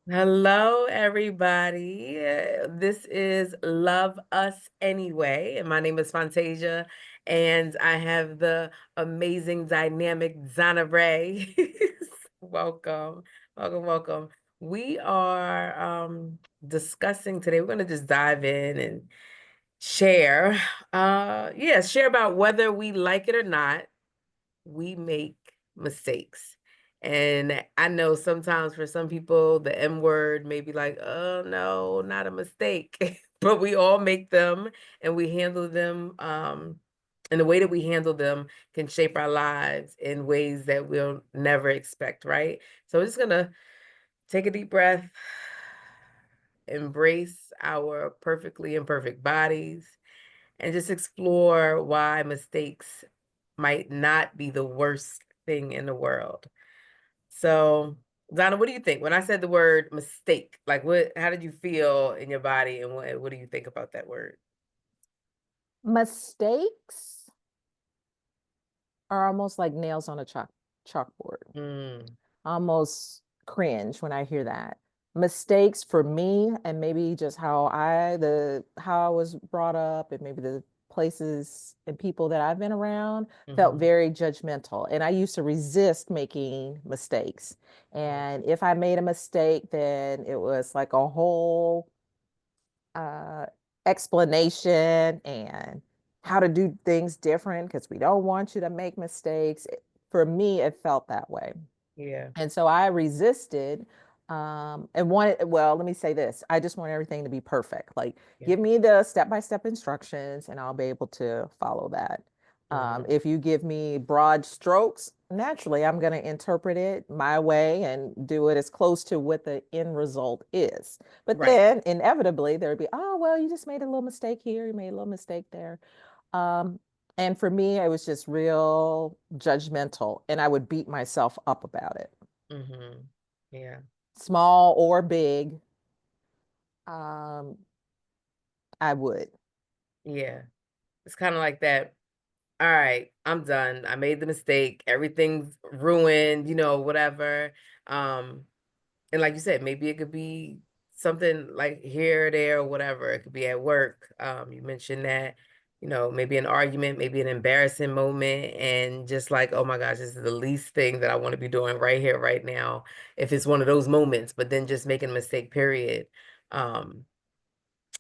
Hello, everybody. This is Love Us Anyway, and my name is Fantasia, and I have the amazing, dynamic Zana Ray. Welcome, welcome, welcome. We are discussing today. We're going to just dive in and share. Share about whether we like it or not we make mistakes. And I know sometimes for some people, the M word may be like, oh no, not a mistake. But we all make them and we handle them. And the way that we handle them can shape our lives in ways that we'll never expect, right? So we're just gonna take a deep breath, embrace our perfectly imperfect bodies, and just explore why mistakes might not be the worst thing in the world. So, Donna, what do you think? When I said the word mistake, like how did you feel in your body and what do you think about that word? Mistakes are almost like nails on a chalkboard. Mm, Almost cringe when I hear that. Mistakes for me, and maybe just how I was brought up, and maybe the places and people that I've been around felt hmm very judgmental. And I used to resist making mistakes. And if I made a mistake, then it was like a whole uh, explanation and how to do things different because we don't want you to make mistakes. For me, it felt that way. Yeah. And so I resisted and wanted, well, let me say this. I just want everything to be perfect. Like, Yeah. give me the step-by-step instructions and I'll be able to follow that. hmm If you give me broad strokes, naturally, I'm going to interpret it my way and do it as close to what the end result is. But Right. then inevitably, there would be, oh, well, you just made a little mistake here, you made a little mistake there. Um, and for me, it was just real judgmental, and I would beat myself up about it, hmm Yeah. small or big. Um, I would. Yeah. It's kind of like that. All right, I'm done. I made the mistake. Everything's ruined, whatever. Um, And like you said, maybe it could be something like here or there or whatever. It could be at work. You mentioned that, maybe an argument, maybe an embarrassing moment, and just like, oh my gosh, this is the least thing that I want to be doing right here, right now, if it's one of those moments, but then just making a mistake, period. Um,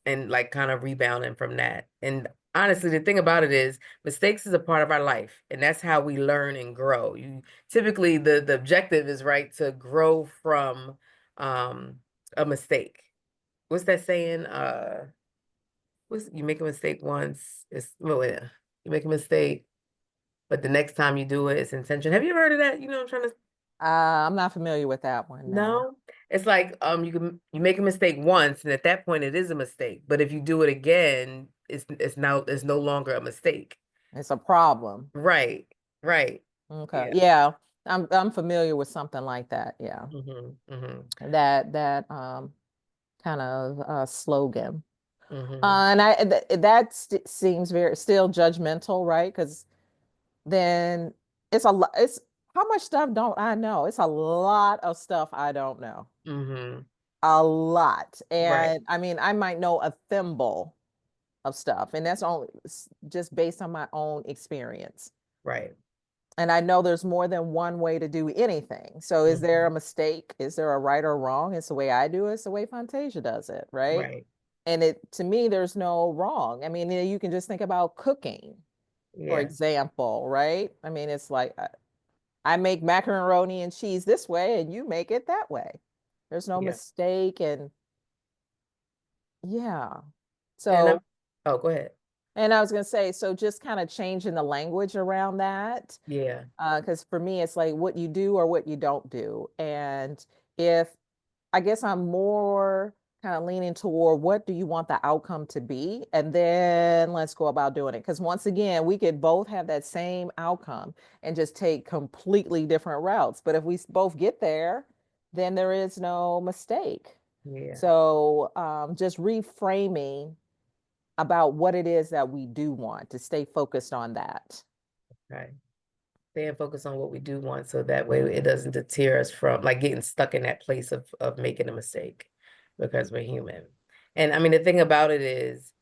and like kind of rebounding from that. And honestly, the thing about it is mistakes is a part of our life, and that's how we learn and grow. You typically the objective is right to grow from um a mistake. What's that saying? What's you make a mistake once, it's well, yeah, you make a mistake, but the next time you do it, it's intention. Have you ever heard of that? I'm trying to I'm not familiar with that one. No, no. It's like you make a mistake once, and at that point it is a mistake. But if you do it again, it's no longer a mistake. it's a problem. Right. Right. Okay. Yeah. Yeah, I'm familiar with something like that. Yeah, hmm that kind of slogan. hmm And that seems very still judgmental, right? Because then it's a lot. It's how much stuff don't I know? It's a lot of stuff I don't know. hmm A lot. Right. And I mean, I might know a thimble of stuff, and that's only just based on my own experience. Right. And I know there's more than one way to do anything. So is there a hmm mistake? Is there a right or wrong? It's the way I do it, it's the way Fantasia does it, right? Right. And it to me, there's no wrong. I mean, you can just think about cooking, for Yeah. example, right? I mean, it's like I make macaroni and cheese this way and you make it that way. There's no Yeah. mistake. And yeah. And So, oh, go ahead. and I was going to say, so just kind of changing the language around that. Yeah. Because for me, it's like what you do or what you don't do. And if I guess I'm more kind of leaning toward what do you want the outcome to be? And then let's go about doing it. Because once again, we could both have that same outcome and just take completely different routes. But if we both get there, then there is no mistake. Yeah. So just reframing about what it is that we do want to stay focused on that. Right. stay and focus on what we do want so that way it doesn't deter us from like getting stuck in that place of making a mistake because we're human. And I mean, the thing about it is,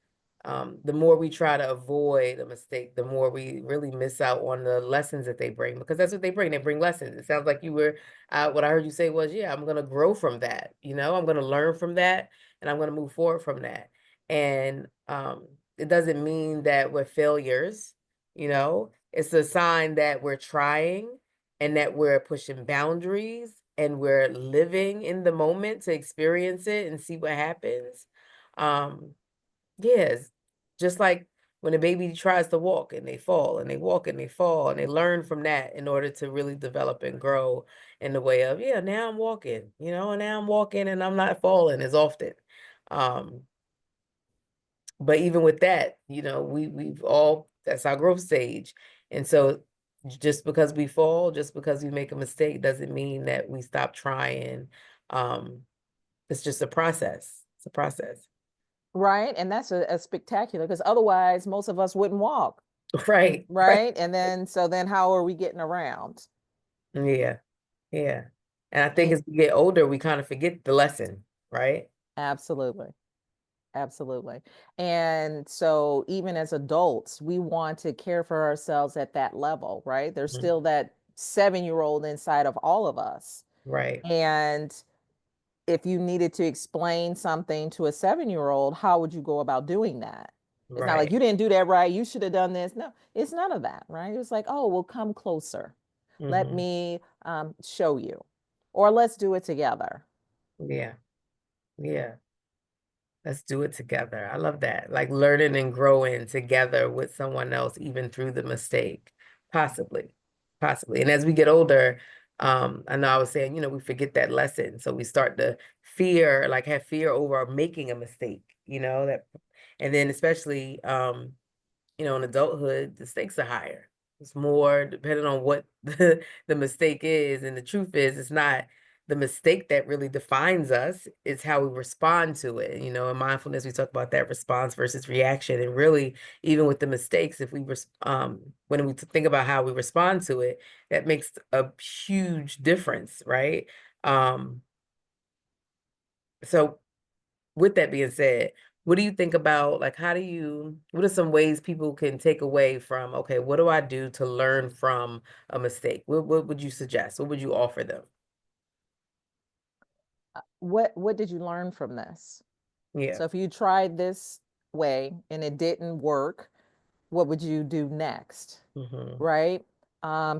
the more we try to avoid a mistake, the more we really miss out on the lessons that they bring, because that's what they bring. They bring lessons. It sounds like you were, what I heard you say was, yeah, I'm going to grow from that. I'm going to learn from that and I'm going to move forward from that. And it doesn't mean that we're failures, it's a sign that we're trying and that we're pushing boundaries and we're living in the moment to experience it and see what happens. Um, Yes, just like when a baby tries to walk and they fall and they walk and they fall and they learn from that in order to really develop and grow in the way of, yeah, now I'm walking, and now I'm walking and I'm not falling as often. Um, but even with that, we've all, that's our growth stage. And so just because we fall, just because we make a mistake doesn't mean that we stop trying. Um, it's just a process. It's a process. Right. And that's a spectacular, because otherwise most of us wouldn't walk. Right, right. Right. And then, so then how are we getting around? Yeah. Yeah. And I think And as we get older, we kind of forget the lesson, right? absolutely. Absolutely. And so even as adults, we want to care for ourselves at that level, right? There's Mhm. still that 7-year-old inside of all of us. Right. And if you needed to explain something to a 7-year-old, how would you go about doing that? It's not like, Right. you didn't do that right, you should have done this. No, it's none of that, right? It's like, oh, well, come closer. Let Hmm. me show you, or let's do it together. Yeah. Yeah. Let's do it together. I love that. Like learning and growing together with someone else, even through the mistake, possibly, possibly. And as we get older, I know I was saying, we forget that lesson. So we start to fear, like have fear over making a mistake, and then especially, in adulthood, the stakes are higher. It's more depending on what the mistake is. And the truth is, it's not the mistake that really defines us, it's how we respond to it. In mindfulness, we talk about that response versus reaction. And really, even with the mistakes, if when we think about how we respond to it, that makes a huge difference, right? Um, so with that being said, what do you think about like what are some ways people can take away from, okay, what do I do to learn from a mistake? What would you suggest? What would you offer them? What did you learn from this? Yeah. So if you tried this way and it didn't work, what would you do next? Mm-hmm. Right?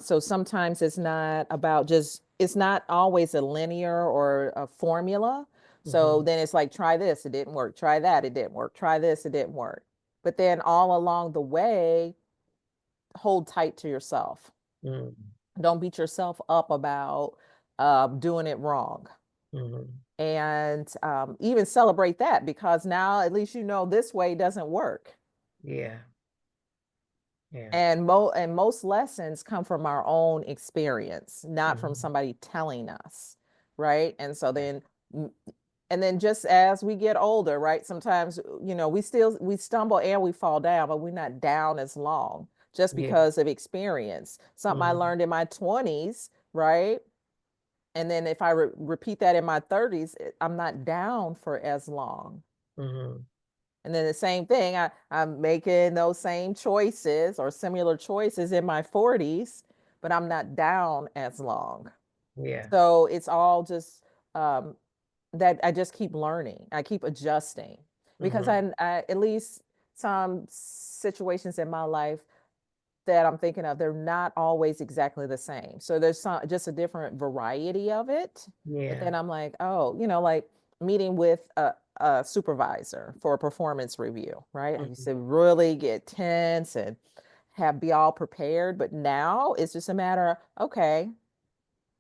So sometimes it's not about just, it's not always a linear or a formula. So Mm-hmm. then it's like, try this, it didn't work. Try that, it didn't work. Try this, it didn't work. But then all along the way, hold tight to yourself. Mm-hmm. Don't beat yourself up about doing it wrong. Mm-hmm. And even celebrate that, because now at least you know this way doesn't work. Yeah. Yeah. And most lessons come from our own experience, not from Mm-hmm. somebody telling us, right? And so Yeah. then, and then just as we get older, right? Sometimes, we stumble and we fall down, but we're not down as long just Yeah. because of experience. Something I Mm-hmm. learned in my 20s, right? And then if I repeat that in my 30s, I'm not down for as long. Mm-hmm. And then the same thing, I'm making those same choices or similar choices in my 40s, but I'm not down as long. Yeah. So it's all just um, that I just keep learning. I keep adjusting, because Mm-hmm. at least some situations in my life that I'm thinking of, they're not always exactly the same. So there's just a different variety of it. But Yeah. then I'm like, oh, like meeting with a supervisor for a performance review, right? I used Mm-hmm. to really get tense and be all prepared. But now it's just a matter of, okay,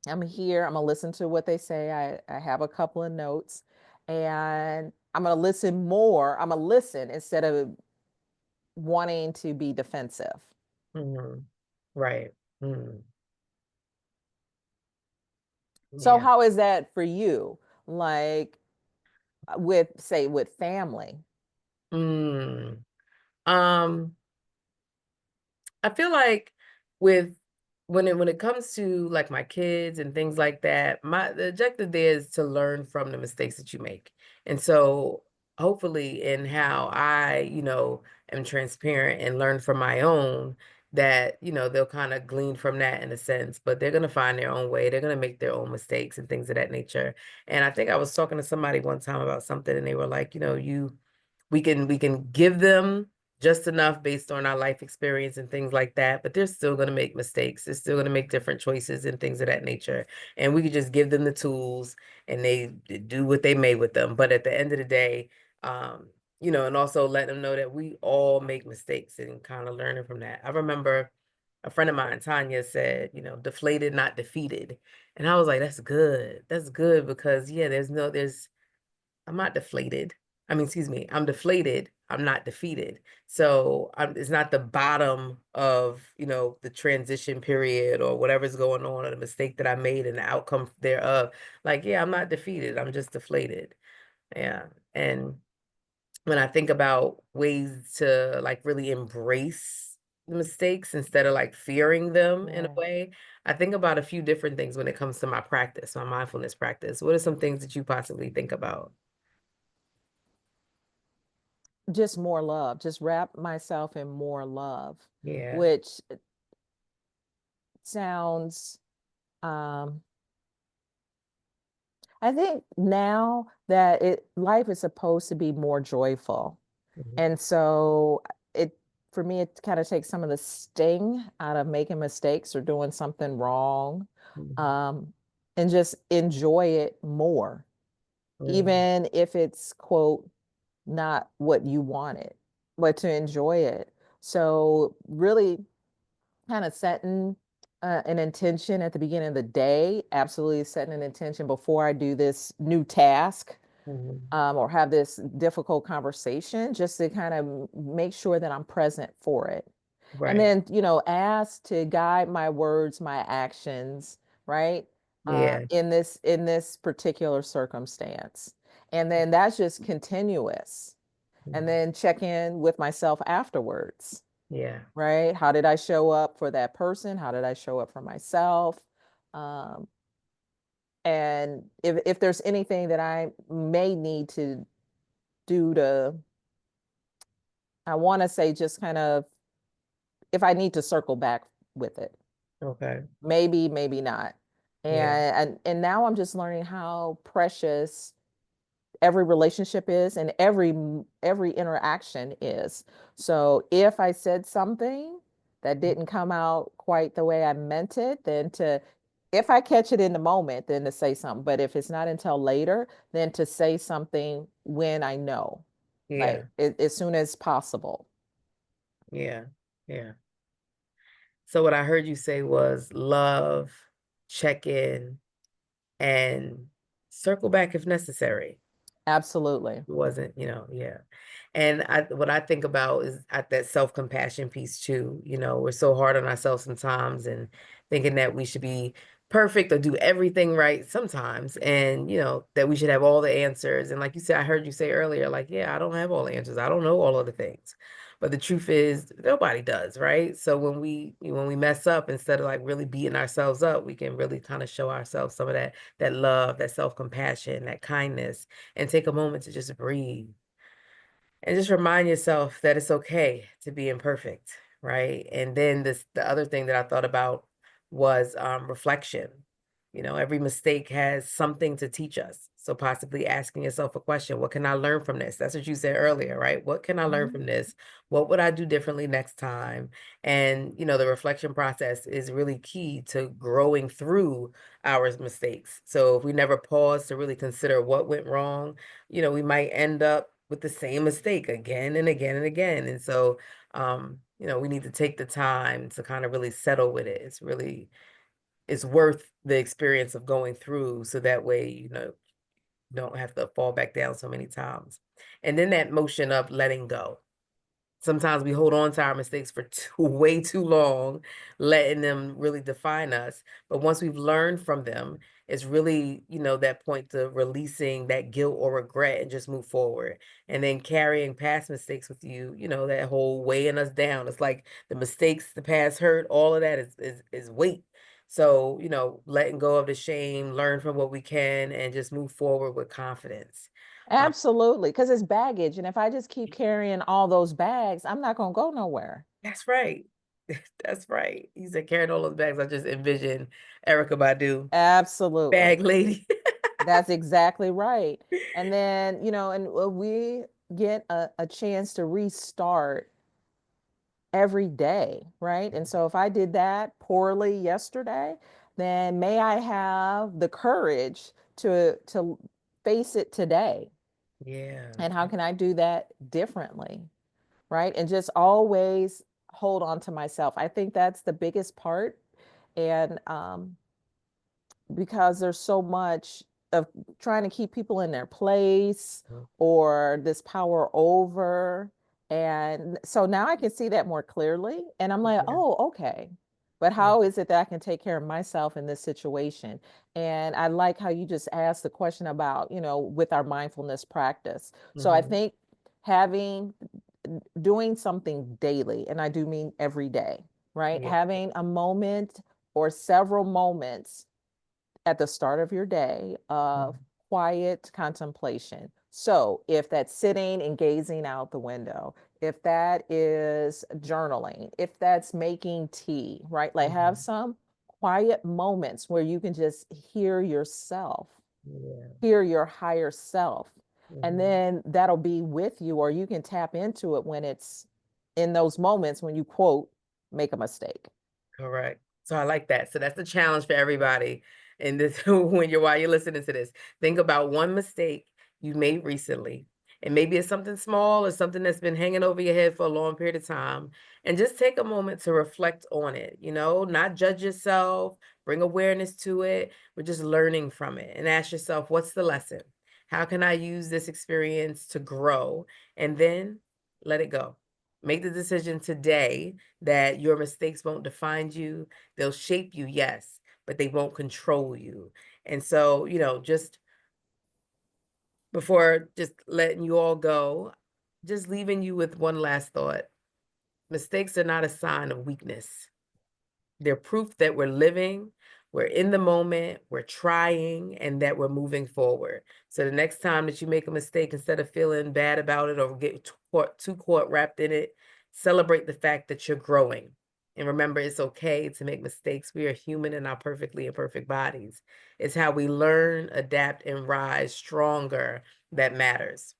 I'm here. I'm gonna listen to what they say. I have a couple of notes, and I'm gonna listen more. I'm gonna listen instead of wanting to be defensive. Mm-hmm. Right. Mm-hmm. So Yeah. how is that for you? Like with, say, with family? Mm. Um, I feel like with when it comes to like my kids and things like that, the objective there is to learn from the mistakes that you make. And so hopefully in how I, am transparent and learn from my own, that, they'll kind of glean from that in a sense, but they're going to find their own way. They're going to make their own mistakes and things of that nature. And I think I was talking to somebody one time about something and they were like, we can give them just enough based on our life experience and things like that, but they're still going to make mistakes. They're still going to make different choices and things of that nature. And we could just give them the tools and they do what they may with them. But at the end of the day, and also let them know that we all make mistakes and kind of learning from that. I remember a friend of mine, Tanya, said, deflated, not defeated. And I was like, that's good. That's good because yeah, I'm not deflated. I mean, excuse me, I'm deflated. I'm not defeated. So it's not the bottom of, the transition period or whatever's going on or the mistake that I made and the outcome thereof. Like, yeah, I'm not defeated. I'm just deflated. Yeah. And when I think about ways to like really embrace the mistakes instead of like fearing them in a Yeah. way, I think about a few different things when it comes to my practice, my mindfulness practice. What are some things that you possibly think about? Just more love, just wrap myself in more love, Yeah. which sounds, um, I think now that life is supposed to be more joyful. Mhm. And so it for me it kind of takes some of the sting out of making mistakes or doing something wrong. Mhm. Um, and just enjoy it more, Mhm. even if it's quote not what you wanted, but to enjoy it. So really kind of setting an intention at the beginning of the day, absolutely setting an intention before I do this new task, Mhm. or have this difficult conversation, just to kind of make sure that I'm present for it. And Right. then, ask to guide my words, my actions, right? Yeah. In this particular circumstance. And then that's just continuous. And Mhm. then check in with myself afterwards, Yeah. right? How did I show up for that person? How did I show up for myself? Um, and if there's anything that I may need to do to, I want to say, just kind of, if I need to circle back with it, Okay. maybe, maybe not. Yeah. And now I'm just learning how precious every relationship is and every interaction is. So if I said something that didn't come out quite the way I meant it, then to, if I catch it in the moment, then to say something. But if it's not until later, then to say something when I know, like Yeah. as soon as possible. Yeah. Yeah. So what I heard you say was love, check in, and circle back if necessary. Absolutely. Wasn't, yeah. And what I think about is at that self-compassion piece too. We're so hard on ourselves sometimes and thinking that we should be perfect or do everything right sometimes. And, that we should have all the answers. And like you said, I heard you say earlier, like, yeah, I don't have all the answers. I don't know all of the things. But the truth is nobody does, right? So when we mess up, instead of like really beating ourselves up, we can really kind of show ourselves some of that love, that self-compassion, that kindness, and take a moment to just breathe and just remind yourself that it's okay to be imperfect, right? And then the other thing that I thought about was reflection. Every mistake has something to teach us. So possibly asking yourself a question, what can I learn from this? That's what you said earlier, right? What can I learn Mhm. from this? What would I do differently next time? And, the reflection process is really key to growing through our mistakes. So if we never pause to really consider what went wrong, we might end up with the same mistake again and again and again. And so, we need to take the time to kind of really settle with it. It's worth the experience of going through so that way, don't have to fall back down so many times. And then that motion of letting go. sometimes we hold on to our mistakes for way too long, letting them really define us. But once we've learned from them, it's really, that point to releasing that guilt or regret and just move forward. And then carrying past mistakes with you, that whole weighing us down. It's like the mistakes, the past hurt, all of that is weight. So, letting go of the shame, learn from what we can, and just move forward with confidence. Um, Absolutely, because it's baggage. And if I just keep carrying all those bags, I'm not going to go nowhere. that's right. That's right. He said, carrying all those bags. I just envision Erica Badu, bag Absolutely. lady. That's exactly right. And then, and we get a chance to restart every day, right? And so if I did that poorly yesterday, then may I have the courage to face it today. Yeah. And how can I do that differently? Right? And just always hold on to myself. I think that's the biggest part. And because there's so much of trying to keep people in their place or this power over. And so now I can see that more clearly. And I'm like, Yeah. oh, okay. But how is it that I can take care of myself in this situation? And I like how you just asked the question about, with our mindfulness practice. So I Mm-hmm. think having doing something daily, and I do mean every day, right? Yeah. Having a moment or several moments at the start of your day of quiet contemplation. So, if that's sitting and gazing out the window, if that is journaling, if that's making tea, right? Like have Mm-hmm. some quiet moments where you can just hear yourself, Yeah. hear your higher self. And Mm-hmm. then that'll be with you, or you can tap into it when it's in those moments when you quote, make a mistake. Correct. So I like that. So that's the challenge for everybody. And this while you're listening to this, think about one mistake you made recently. And maybe it's something small or something that's been hanging over your head for a long period of time. And just take a moment to reflect on it, not judge yourself, bring awareness to it. We're just learning from it and ask yourself, what's the lesson? How can I use this experience to grow? And then let it go. Make the decision today that your mistakes won't define you. They'll shape you, yes, but they won't control you. And so, just before just letting you all go, just leaving you with one last thought. Mistakes are not a sign of weakness. They're proof that we're living, we're in the moment, we're trying, and that we're moving forward. So the next time that you make a mistake, instead of feeling bad about it or get too caught wrapped in it, celebrate the fact that you're growing. And remember, it's okay to make mistakes. We are human in our perfectly imperfect bodies. It's how we learn, adapt, and rise stronger that matters.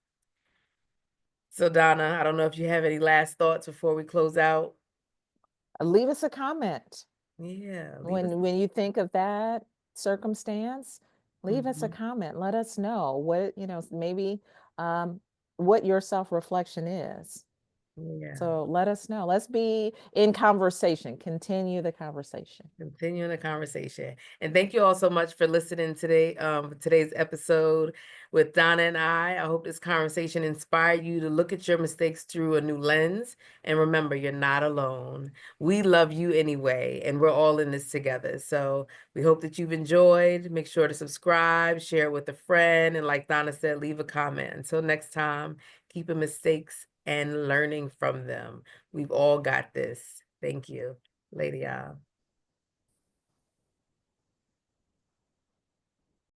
So, Donna, I don't know if you have any last thoughts before we close out. Leave us a comment. Yeah, leave us. When you think of that circumstance, leave us a Mhm. comment. Let us know what, maybe what your self-reflection is. Yeah. So let us know. Let's be in conversation. Continue the conversation. Continuing the conversation. And thank you all so much for listening today, for today's episode with Donna and I. I hope this conversation inspired you to look at your mistakes through a new lens. And remember, you're not alone. We love you anyway, and we're all in this together. So we hope that you've enjoyed. Make sure to subscribe, share it with a friend, and like Donna said, leave a comment. Until next time, keeping mistakes and learning from them. We've all got this. Thank you. Lady, y'all.